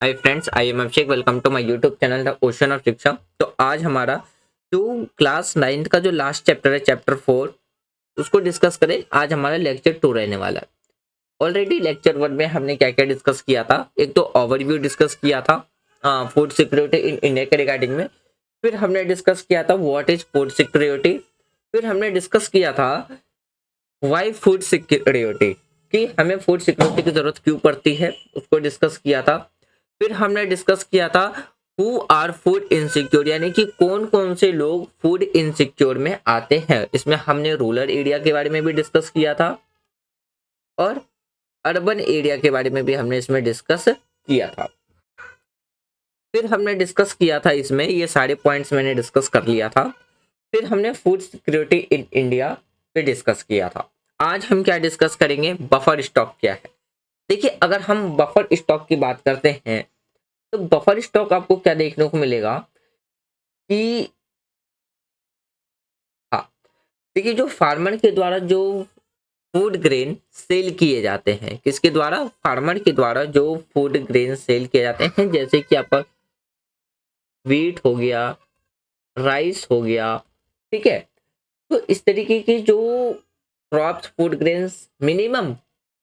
Hi friends, I am Abhishek. Welcome to my YouTube channel the ocean of Shiksha. तो आज हमारा जो क्लास 9th का जो लास्ट चैप्टर है, चैप्टर 4, उसको डिस्कस करें। आज हमारा लेक्चर 2 रहने वाला है। ऑलरेडी लेक्चर 1 में हमने क्या क्या डिस्कस किया था। एक तो ओवरव्यू डिस्कस किया था फूड सिक्योरिटी इन इंडिया के रिगार्डिंग में। फिर हमने डिस्कस किया था व्हाट इज फूड सिक्योरिटी। फिर हमने डिस्कस किया था वाई फूड सिक्योरिटी, कि हमें फूड सिक्योरिटी की जरूरत क्यों पड़ती है, उसको डिस्कस किया था। फिर हमने डिस्कस किया था हु आर फूड इनसिक्योर, यानी कि कौन कौन से लोग फूड इनसिक्योर में आते हैं। इसमें हमने रूरल एरिया के बारे में भी डिस्कस किया था और अर्बन एरिया के बारे में भी हमने इसमें डिस्कस किया था। फिर हमने डिस्कस किया था, इसमें ये सारे पॉइंट्स मैंने डिस्कस कर लिया था। फिर हमने फूड सिक्योरिटी इन इंडिया पे डिस्कस किया था। आज हम क्या डिस्कस करेंगे, बफर स्टॉक क्या है। देखिए, अगर हम बफर स्टॉक की बात करते हैं तो बफर स्टॉक आपको क्या देखने को मिलेगा कि हाँ, देखिए, जो फार्मर के द्वारा जो फूड ग्रेन सेल किए जाते हैं, किसके द्वारा, फार्मर के द्वारा जो फूड ग्रेन सेल किए जाते हैं, जैसे कि आपका वीट हो गया, राइस हो गया, ठीक है। तो इस तरीके की जो crops food grains minimum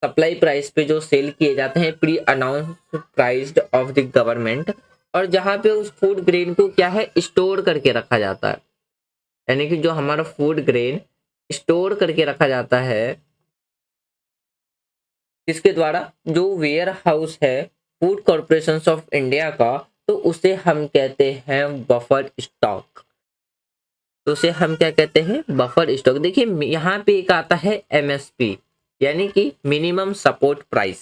supply price पे जो सेल किए जाते हैं, pre announce priced of the government, और जहाँ पे उस फूड ग्रेन को क्या है, स्टोर करके रखा जाता है। यानी कि जो हमारा फूड ग्रेन स्टोर करके रखा जाता है, किसके द्वारा, जो वेयर हाउस है फूड कॉरपोरेशन ऑफ इंडिया का, तो उसे हम कहते हैं बफर स्टॉक। तो उसे हम क्या कहते हैं, बफर स्टॉक। देखिए, यहाँ पे एक आता है एमएसपी, यानी कि minimum support price.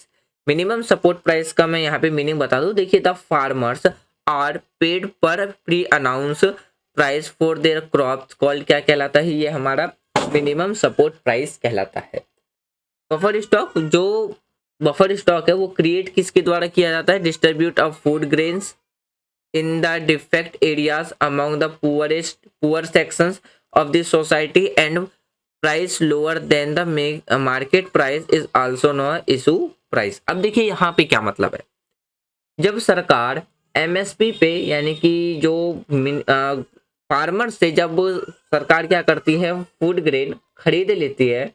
Minimum support price का मैं यहाँ पे मीनिंग बता दूं। देखिए, द फार्मर्स आर पेड पर pre announce price for their crops called क्या कहलाता है, ये हमारा मिनिमम सपोर्ट प्राइस कहलाता है। बफर स्टॉक, जो बफर स्टॉक है वो क्रिएट किसके द्वारा किया जाता है, distribute of food grains in the defect areas among the poor sections of the society and price lower than the market price is also known as issue price। अब देखिए, यहाँ पे क्या मतलब है। जब सरकार एमएसपी पे, यानी कि जो फार्मर से जब सरकार क्या करती है, फूड ग्रेन खरीद लेती है,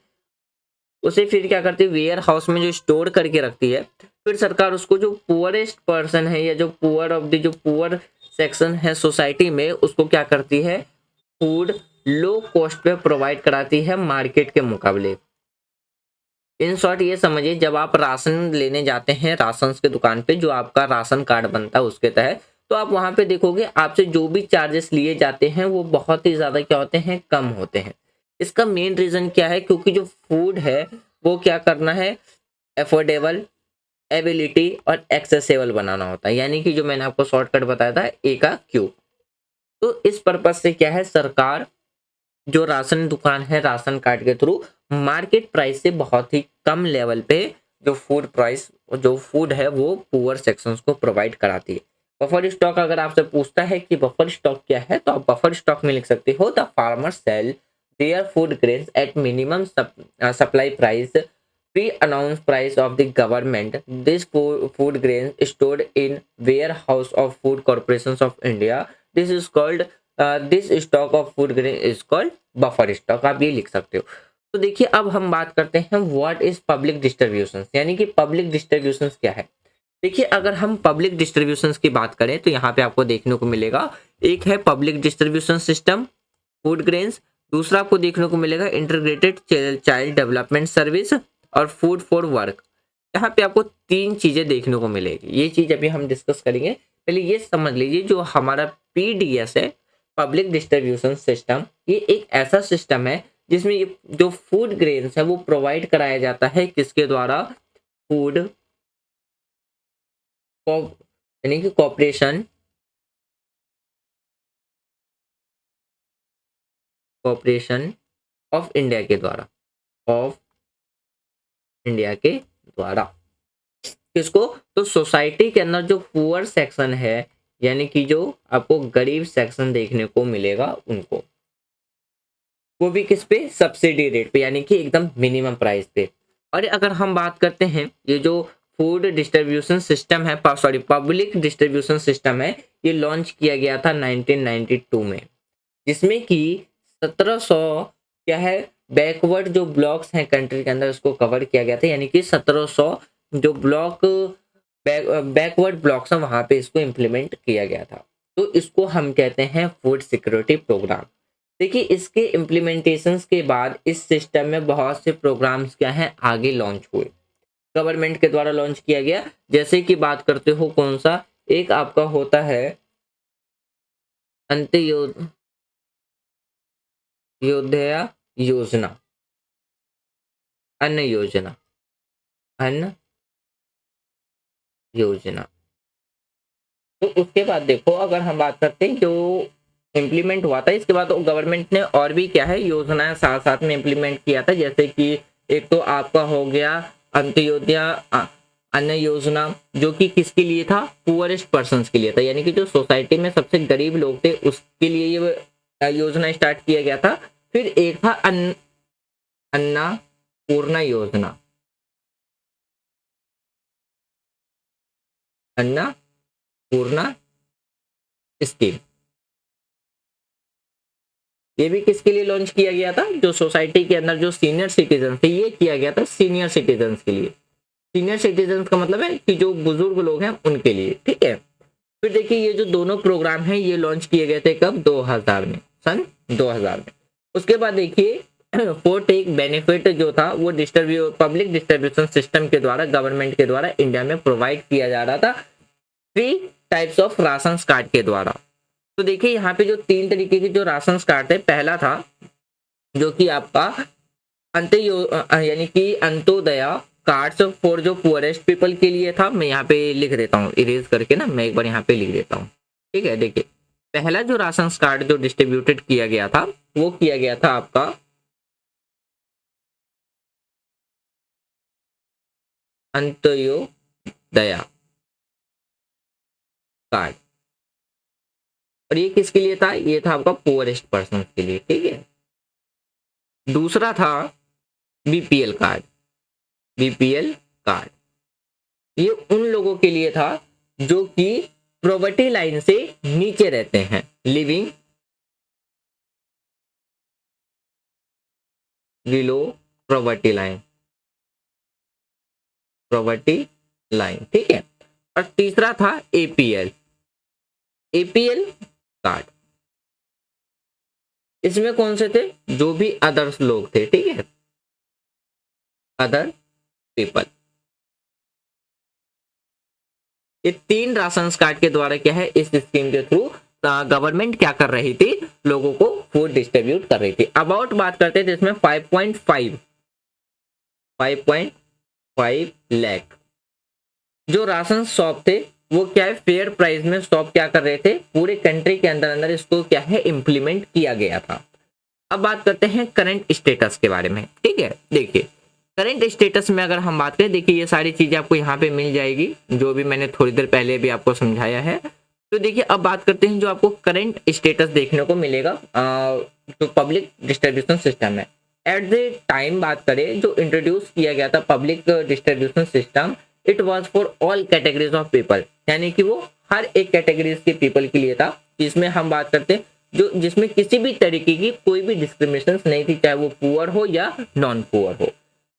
उसे फिर क्या करती है, वेयर हाउस में जो स्टोर करके रखती है। फिर सरकार उसको जो पुअरेस्ट पर्सन है, या जो पुअर ऑफ द जो पुअर सेक्शन है सोसाइटी में, उसको क्या करती है, फूड लो कॉस्ट पे प्रोवाइड कराती है मार्केट के मुकाबले। इन शॉर्ट ये समझिए, जब आप राशन लेने जाते हैं राशन के दुकान पे, जो आपका राशन कार्ड बनता है उसके तहत, तो आप वहां पे देखोगे आपसे जो भी चार्जेस लिए जाते हैं वो बहुत ही ज्यादा क्या होते हैं, कम होते हैं। इसका मेन रीजन क्या है, क्योंकि जो फूड है वो क्या करना है, अफोर्डेबल, एबिलिटी और एक्सेसिबल बनाना होता है। यानी कि जो मैंने आपको शॉर्टकट बताया था, ए का क्यू। तो इस पर्पज से क्या है, सरकार जो राशन दुकान है राशन कार्ड के थ्रू मार्केट प्राइस से बहुत ही कम लेवल पे जो फूड प्राइस, जो फूड है वो पुअर सेक्शंस को प्रोवाइड कराती है। बफर स्टॉक अगर आपसे पूछता है कि बफर स्टॉक क्या है, तो आप बफर स्टॉक में लिख सकते हो, the farmer sell their food grains at minimum supply price pre announce price of the government. This food grain stored in warehouse of food corporation of India, this is called this stock of food grain is called buffer stock. आप ये लिख सकते हो। तो देखिए, अब हम बात करते हैं व्हाट इज पब्लिक डिस्ट्रीब्यूशन, यानी कि पब्लिक डिस्ट्रीब्यूशन क्या है। देखिए, अगर हम पब्लिक डिस्ट्रीब्यूशन की बात करें तो यहाँ पे आपको देखने को मिलेगा, एक है public distribution system food grains, दूसरा आपको देखने को मिलेगा इंटीग्रेटेड चाइल्ड डेवलपमेंट सर्विस और फूड फॉर वर्क। यहाँ पे आपको तीन चीजें देखने को मिलेगी। ये चीज अभी हम डिस्कस करेंगे। पहले ये समझ लीजिए, जो हमारा पीडीएस है, पब्लिक डिस्ट्रीब्यूशन सिस्टम, ये एक ऐसा सिस्टम है जिसमें ये जो फूड ग्रेन्स है वो प्रोवाइड कराया जाता है किसके द्वारा, फूड यानी कि कॉर्पोरेशन कॉर्पोरेशन ऑफ इंडिया के द्वारा, ऑफ इंडिया के द्वारा। किसको, तो सोसाइटी के अंदर जो पुअर सेक्शन है, यानी कि जो आपको गरीब सेक्शन देखने को मिलेगा उनको, वो भी किस पे, सब्सिडी रेट पे, यानी कि एकदम मिनिमम प्राइस पे। और अगर हम बात करते हैं ये जो फूड डिस्ट्रीब्यूशन सिस्टम है, सॉरी पब्लिक डिस्ट्रीब्यूशन सिस्टम है, ये लॉन्च किया गया था 1992 में, जिसमें कि 1700 क्या है बैकवर्ड जो ब्लॉक्स हैं कंट्री के अंदर उसको कवर किया गया था, यानी कि 1700 जो ब्लॉक बैकवर्ड ब्लॉक्स हैं वहां पे इसको इम्प्लीमेंट किया गया था। तो इसको हम कहते हैं फूड सिक्योरिटी प्रोग्राम। देखिए इसके इम्प्लीमेंटेशंस के बाद इस सिस्टम में बहुत से प्रोग्राम्स क्या हैं आगे लॉन्च हुए, गवर्नमेंट के द्वारा लॉन्च किया गया। जैसे कि बात करते हो कौन सा, एक आपका होता है अंत्योदय योजना, अन्न योजना, अन्न योजना। तो उसके बाद देखो अगर हम बात करते हैं जो इम्प्लीमेंट हुआ था इसके बाद तो गवर्नमेंट ने और भी क्या है योजनाएं साथ साथ में इम्प्लीमेंट किया था, जैसे कि एक तो आपका हो गया अंत्योदय अन्न योजना, जो कि किसके लिए था, पुअरेस्ट पर्सन्स के लिए था, यानी कि जो सोसाइटी में सबसे गरीब लोग थे उसके लिए ये योजना स्टार्ट किया गया था। फिर एक था अन्नपूर्णा योजना, अन्नपूर्णा स्कीम, ये भी किसके लिए लॉन्च किया गया था, जो सोसाइटी के अंदर जो सीनियर सिटीजन थे, ये किया गया था सीनियर सिटीजन के लिए। सीनियर सिटीजन का मतलब है कि जो बुजुर्ग लोग हैं उनके लिए, ठीक है। फिर देखिए ये जो दोनों प्रोग्राम हैं ये लॉन्च किए गए थे कब, 2000 में, सन 2000 में। उसके बाद देखिए फोर्थ एक बेनिफिट जो था वो पब्लिक डिस्ट्रीब्यूशन सिस्टम के द्वारा गवर्नमेंट के द्वारा इंडिया में प्रोवाइड किया जा रहा था 3 टाइप्स ऑफ राशन कार्ड के द्वारा। तो देखिए यहाँ पे जो 3 तरीके के जो राशन कार्ड थे, पहला था जो कि आपका यानी कि अंत्योदय कार्ड्स फॉर जो पुअरेस्ट पीपल के लिए था। मैं यहाँ पे लिख देता हूँ इरेज करके ना, मैं एक बार यहाँ पे लिख देता हूँ, ठीक है। देखिए पहला जो राशन कार्ड जो डिस्ट्रीब्यूटेड किया गया था वो किया गया था आपका अंत्योदय कार्ड, और ये किसके लिए था, ये था आपका पुअरेस्ट पर्सन के लिए, ठीक है। दूसरा था बीपीएल कार्ड, बीपीएल कार्ड ये उन लोगों के लिए था जो कि पॉवर्टी लाइन से नीचे रहते हैं, living below poverty line, poverty line, ठीक है। और तीसरा था एपीएल, एपीएल कार्ड, इसमें कौन से थे, जो भी अदर्स लोग थे, ठीक है, अदर पीपल। ये 3 राशन कार्ड के द्वारा क्या है इस स्कीम के थ्रू गवर्नमेंट क्या कर रही थी, लोगों को फूड डिस्ट्रीब्यूट कर रही थी। अबाउट बात करते थे इसमें 5.5 लाख जो राशन शॉप थे वो क्या है फेयर प्राइस में शॉप क्या कर रहे थे, पूरे कंट्री के अंदर अंदर इसको क्या है इम्प्लीमेंट किया गया था। अब बात करते हैं करंट स्टेटस के बारे में, ठीक है। देखिए करंट स्टेटस में अगर हम बात करें, देखिए ये सारी चीजें आपको यहाँ पे मिल जाएगी जो भी मैंने थोड़ी देर पहले भी आपको समझाया है। तो देखिए अब बात करते हैं जो आपको करंट स्टेटस देखने को मिलेगा तो पब्लिक डिस्ट्रीब्यूशन सिस्टम में एट द टाइम बात करें जो इंट्रोड्यूस किया गया था public distribution system, it was for all categories of people, यानी कि वो हर एक कैटेगरीज के पीपल के लिए था। जिसमें हम बात करते हैं जो जिसमें किसी भी तरीके की कोई भी डिस्क्रिमिनेशन नहीं थी, चाहे वो पुअर हो या नॉन पुअर हो।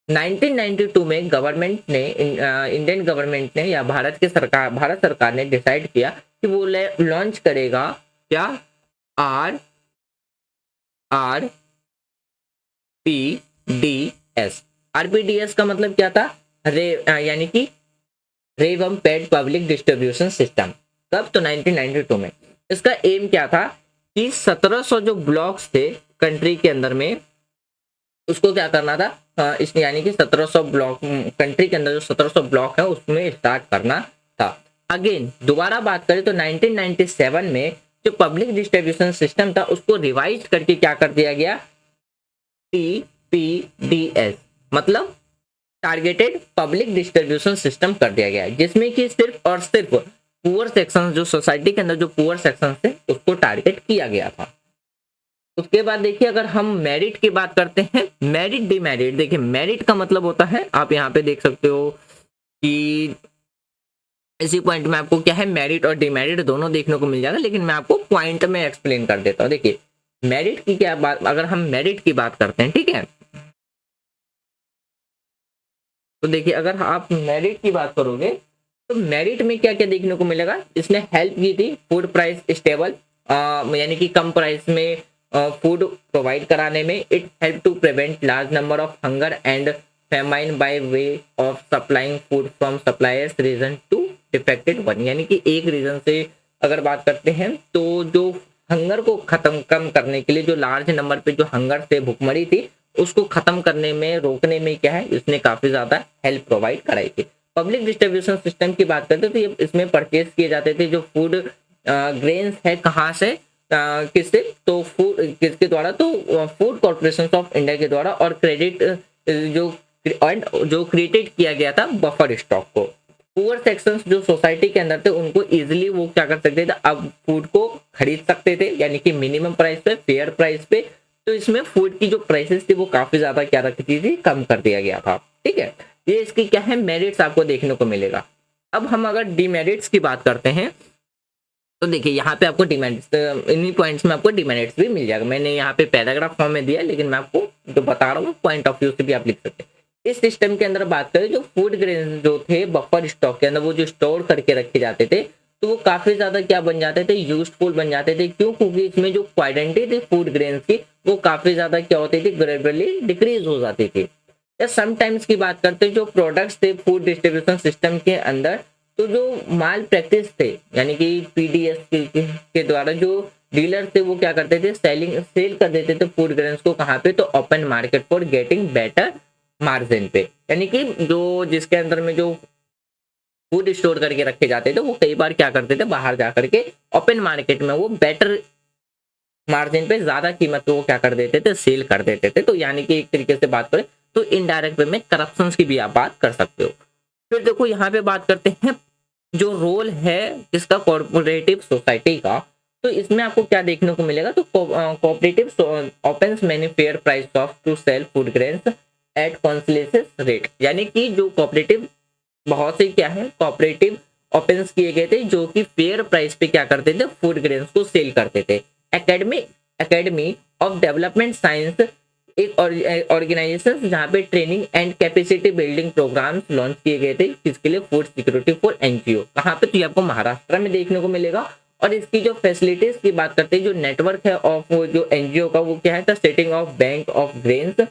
1992 में गवर्नमेंट ने इंडियन गवर्नमेंट ने या भारत सरकार ने डिसाइड किया कि वो लॉन्च करेगा क्या, आरपीडीएस। आरपीडीएस का मतलब क्या था, यानी कि रेवम्पेड पब्लिक डिस्ट्रीब्यूशन सिस्टम। कब, तो 1992 में। इसका एम क्या था कि 1700 जो ब्लॉक्स थे कंट्री के अंदर में उसको क्या करना था, इस यानी कि 1700 ब्लॉक कंट्री के अंदर जो 1700 ब्लॉक है उसमें स्टार्ट करना था। अगेन दोबारा बात करें तो 1997 में जो पब्लिक डिस्ट्रीब्यूशन सिस्टम था उसको रिवाइज करके क्या कर दिया गया, टीपीडीएस मतलब टारगेटेड पब्लिक डिस्ट्रीब्यूशन सिस्टम कर दिया गया, जिसमें कि सिर्फ और सिर्फ पुअर सेक्शन जो सोसाइटी के अंदर जो पुअर सेक्शन थे उसको टारगेट किया गया था। उसके बाद देखिए अगर हम मेरिट की बात करते हैं, मेरिट डिमेरिट, देखिए मेरिट का मतलब होता है आप यहाँ पे देख सकते हो कि इसी पॉइंट में आपको क्या है मेरिट और डिमेरिट दोनों देखने को मिल जाएगा, लेकिन मैं आपको पॉइंट में एक्सप्लेन कर देता हूँ। देखिए मेरिट की क्या बात, अगर हम मेरिट की बात करते हैं, ठीक है, तो देखिए अगर आप मेरिट की बात करोगे तो मेरिट में क्या क्या देखने को मिलेगा, इसने हेल्प की थी फूड प्राइस स्टेबल, यानी कि कम प्राइस में फूड प्रोवाइड कराने में। It help to prevent large number of hunger and famine by way of supplying food from suppliers region to defected one, यानी कि एक रीजन से अगर बात करते हैं तो जो हंगर को खत्म कम करने के लिए, जो लार्ज नंबर पे जो हंगर से भुखमरी थी उसको खत्म करने में, रोकने में क्या है, इसने काफी ज्यादा हेल्प प्रोवाइड कराई थी। पब्लिक डिस्ट्रीब्यूशन सिस्टम की बात करते तो ये इसमें परचेज किए जाते थे जो फूड ग्रेन्स है, कहाँ से, किससे, तो फूड किसके द्वारा, तो फूड कॉर्पोरेशन ऑफ इंडिया के द्वारा, और क्रेडिट जो जो क्रिएटेड किया गया था बफर स्टॉक को। पुअर सेक्शंस जो सोसाइटी के अंदर थे उनको इजीली वो क्या कर सकते थे, अब फूड को खरीद सकते थे, यानी कि मिनिमम प्राइस पे, फेयर प्राइस पे। तो इसमें फूड की जो प्राइसेस थी वो काफी ज्यादा क्या रखती थी, कम कर दिया गया था। ठीक है, ये इसकी क्या है मेरिट्स आपको देखने को मिलेगा। अब हम अगर डीमेरिट्स की बात करते हैं तो देखिए यहाँ पे आपको डिमेरिट्स, इन्हीं पॉइंट्स में आपको डिमेरिट्स भी मिल जाएगा। मैंने यहाँ पे पैराग्राफ फॉर्म में दिया, लेकिन मैं आपको जो बता रहा हूँ पॉइंट ऑफ व्यू से भी आप लिख सकते हैं। इस सिस्टम के अंदर बात करें, जो फूड ग्रेन जो थे बफर स्टॉक के अंदर वो जो स्टोर करके रखे जाते थे, तो वो काफी ज्यादा क्या बन जाते थे, यूजफुल बन जाते थे। क्यों? क्योंकि इसमें जो क्वांटिटी थी फूड ग्रेन्स की वो काफी ज्यादा क्या होती थी, ग्रेजुअली डिक्रीज हो जाती थी। या समटाइम्स की बात करते हैं, जो प्रोडक्ट्स थे फूड डिस्ट्रीब्यूशन सिस्टम के अंदर, तो जो माल प्रैक्टिस थे, यानी कि पीडीएस के द्वारा जो डीलर थे वो क्या करते थे, सेल कर देते थे फूड ग्रेन्स को, कहाँ पे, तो open market for getting better margin पे। यानी कि जो जिसके अंदर में जो फूड स्टोर करके रखे जाते थे वो कई बार क्या करते थे, बाहर जा करके ओपन मार्केट में वो बेटर मार्जिन पे, ज्यादा कीमत पे वो क्या कर देते थे, सेल कर देते थे। तो यानी कि एक तरीके से बात करें तो इनडायरेक्ट वे में करप्शन की भी आप बात कर सकते हो। फिर देखो यहाँ पे बात करते हैं जो रोल है इसका कोऑपरेटिव सोसाइटी का, तो इसमें आपको क्या देखने को मिलेगा, तो cooperative opens many fair price of to sell food grains at concessional rate, यानी कि जो कोऑपरेटिव बहुत से क्या है कोऑपरेटिव ओपन्स किए गए थे जो कि फेयर प्राइस पे क्या करते थे, फूड ग्रेन्स को सेल करते थे। Academy academy of development science एक ऑर्गेनाइजेशन जहाँ पे training and capacity building programmes launch किए गए थे, किसके लिए, फूड सिक्योरिटी फॉर एनजीओ। कहाँ पे, तो ये आपको महाराष्ट्र में देखने को मिलेगा। और इसकी जो फैसिलिटीज की बात करते हैं, जो नेटवर्क है ऑफ जो एनजीओ का, वो क्या है, the setting of bank of grains,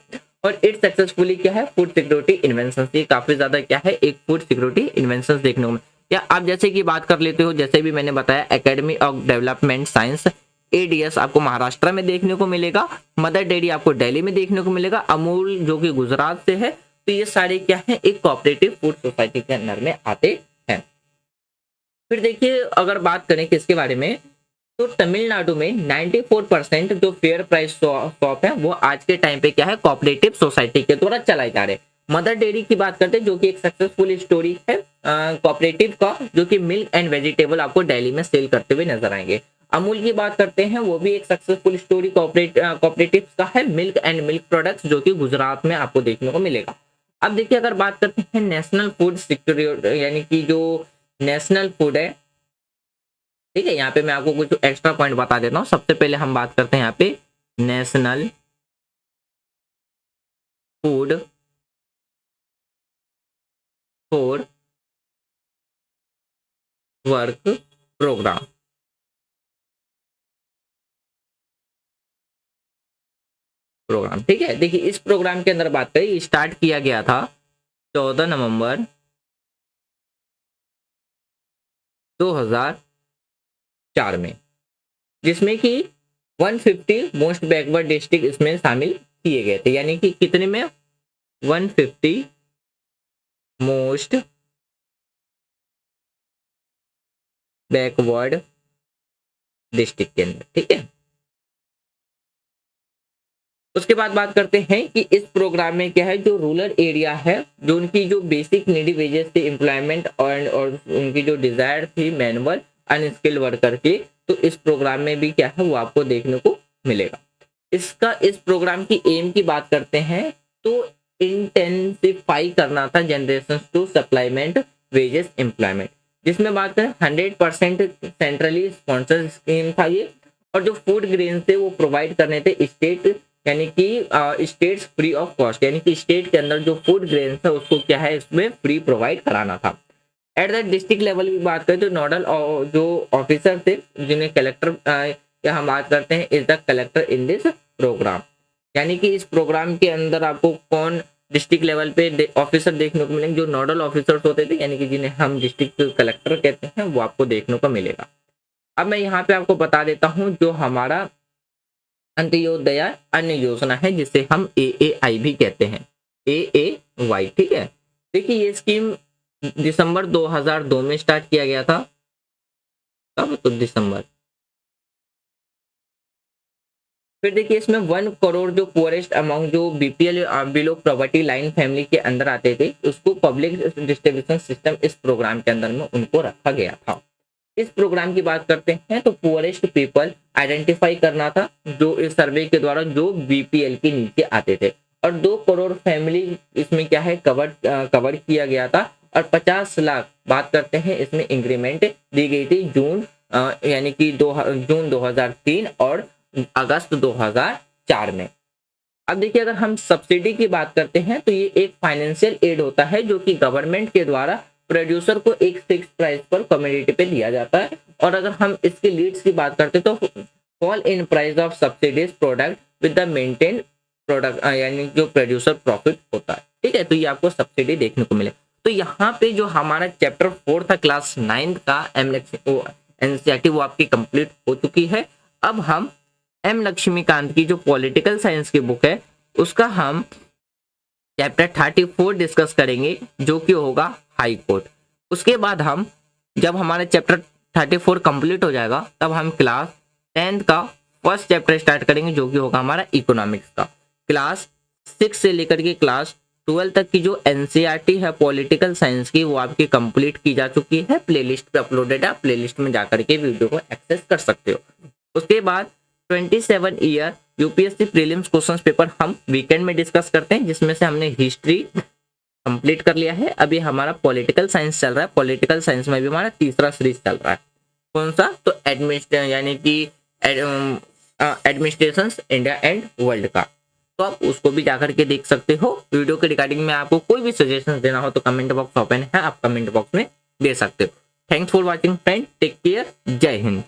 और इट सक्सेसफुली क्या है, फूड सिक्योरिटी इन्वेंशन। ये काफी ज्यादा क्या है, एक फूड सिक्योरिटी इन्वेंशन देखने को। या आप जैसे कि बात कर लेते हो, जैसे भी मैंने बताया, academy of development science ADS आपको महाराष्ट्र में देखने को मिलेगा, मदर डेयरी आपको दिल्ली में देखने को मिलेगा, अमूल जो कि गुजरात से है। तो ये सारे क्या है, एक कोऑपरेटिव फूड सोसाइटी के अंदर में आते हैं। फिर देखिए अगर बात करें किसके बारे में, तो तमिलनाडु में 94% जो फेयर प्राइस शॉप है वो आज के टाइम पे क्या है, कोऑपरेटिव सोसाइटी के द्वारा चलाए जा रहे हैं। मदर डेयरी की बात करते हैं जो कि एक सक्सेसफुल स्टोरी है कोऑपरेटिव का, जो कि मिल्क एंड वेजिटेबल आपको दिल्ली में सेल करते हुए नजर आएंगे। अमूल की बात करते हैं, वो भी एक सक्सेसफुल स्टोरी कोऑपरेटिव का है, मिल्क एंड मिल्क प्रोडक्ट्स, जो कि गुजरात में आपको देखने को मिलेगा। अब देखिए अगर बात करते हैं नेशनल फूड सिक्योरिटी, यानी कि जो नेशनल फूड है, ठीक है, यहाँ पे मैं आपको कुछ एक्स्ट्रा पॉइंट बता देता हूँ। सबसे पहले हम बात करते हैं यहाँ पे national food for work programme. ठीक है, देखिए इस प्रोग्राम के अंदर बात करें, स्टार्ट किया गया था 14 नवंबर 2004 में, जिसमें कि 150 मोस्ट बैकवर्ड डिस्ट्रिक्ट इसमें शामिल किए गए थे। यानी कि कितने में, 150 मोस्ट बैकवर्ड डिस्ट्रिक्ट के अंदर। ठीक है, उसके बाद बात करते हैं कि इस प्रोग्राम में क्या है, जो रूरल एरिया है, जो उनकी जो बेसिक नीडी वेजेस थी, एम्प्लॉयमेंट और उनकी जो डिजायर थी मैनुअल अनस्किल्ड वर्कर की, तो इस प्रोग्राम में भी क्या है वो आपको देखने को मिलेगा। इस प्रोग्राम की एम की बात करते हैं, तो इंटेंसिफाई करना था जनरेशन टू सप्लाईमेंट वेजेस एम्प्लॉयमेंट, जिसमें बात करें 100% सेंट्रली स्पॉन्सर्ड स्कीम था ये। और जो फूड ग्रेन थे वो प्रोवाइड करने थे स्टेट, यानी कि स्टेट्स फ्री ऑफ कॉस्ट, यानी कि स्टेट के अंदर जो फूड ग्रेन था उसको क्या है इसमें फ्री प्रोवाइड कराना था। एट द डिस्ट्रिक्ट लेवल की बात करें तो नोडल जो ऑफिसर थे जिन्हें कलेक्टर या हम बात करते हैं is the collector in this programme, यानी कि इस प्रोग्राम के अंदर आपको कौन डिस्ट्रिक्ट लेवल पे ऑफिसर देखने को मिलेंगे, जो नोडल ऑफिसर्स होते थे यानी कि जिन्हें हम डिस्ट्रिक्ट कलेक्टर कहते हैं, वो आपको देखने को मिलेगा। अब मैं यहाँ पे आपको बता देता हूँ जो हमारा अंत्योदय अन्न योजना है जिसे हम AAI भी कहते हैं, AAY, ठीक है। देखिए ये स्कीम दिसंबर 2002 में स्टार्ट किया गया था। कब? तो दिसंबर। फिर देखिए इसमें 1 करोड़ जो पुअरेस्ट अमाउंट जो BPL below poverty line family के अंदर आते थे उसको पब्लिक डिस्ट्रीब्यूशन सिस्टम इस प्रोग्राम के अंदर में उनको रखा गया था। इस प्रोग्राम की बात करते हैं तो पुअरेस्ट पीपल आइडेंटिफाई करना था जो इस सर्वे के द्वारा जो BPL के नीचे आते थे, और 2 करोड़ फैमिली इसमें क्या है कवर किया गया था, और 50 लाख बात करते हैं इसमें इंक्रीमेंट दी गई थी यानी कि जून 2003 और अगस्त 2004 में। अब देखिए अगर हम सब्सिडी की बात करते हैं तो ये एक फाइनेंशियल एड होता है जो कि गवर्नमेंट के द्वारा प्रोड्यूसर को एक फिक्स प्राइस पर कम्युनिटी पे दिया जाता है। और अगर हम इसके लीड्स की बात करते हैं तो fall in price of subsidies product with the maintain product, यानी जो प्रोड्यूसर प्रॉफिट होता है, ठीक है। तो ये आपको सब्सिडी देखने को मिले। तो यहाँ पे जो हमारा चैप्टर 4 था क्लास 9 का NCERT वो आपकी कंप्लीट हो चुकी है। अब हम M लक्ष्मीकांत की जो पॉलिटिकल साइंस की बुक है उसका हम चैप्टर 34 डिस्कस करेंगे जो कि होगा हाई कोर्ट। उसके बाद हम जब हमारा चैप्टर 34 कंप्लीट हो जाएगा तब हम क्लास 10th का फर्स्ट चैप्टर स्टार्ट करेंगे जो कि होगा हमारा इकोनॉमिक्स का। क्लास 6 से लेकर के क्लास 12 तक की जो NCERT है पॉलिटिकल साइंस की वो आपकी कंप्लीट की जा चुकी है, प्लेलिस्ट पे अपलोडेड है, प्लेलिस्ट में जाकर के वीडियो को एक्सेस कर सकते हो। उसके बाद 27 year UPSC prelims questions paper हम वीकेंड में डिस्कस करते हैं, जिसमें से हमने हिस्ट्री कंप्लीट कर लिया है। अभी हमारा पॉलिटिकल साइंस चल रहा है, पॉलिटिकल साइंस में भी हमारा तीसरा सीरीज चल रहा है। कौन सा? तो यानी कि एडमिनिस्ट्रेशन इंडिया एंड वर्ल्ड का, तो आप उसको भी जाकर के देख सकते हो। वीडियो के रिगार्डिंग में आपको कोई भी सजेशन देना हो तो कमेंट बॉक्स ओपन है, आप कमेंट बॉक्स में दे सकते हो। Thanks for watching friend, take care, जय हिंद।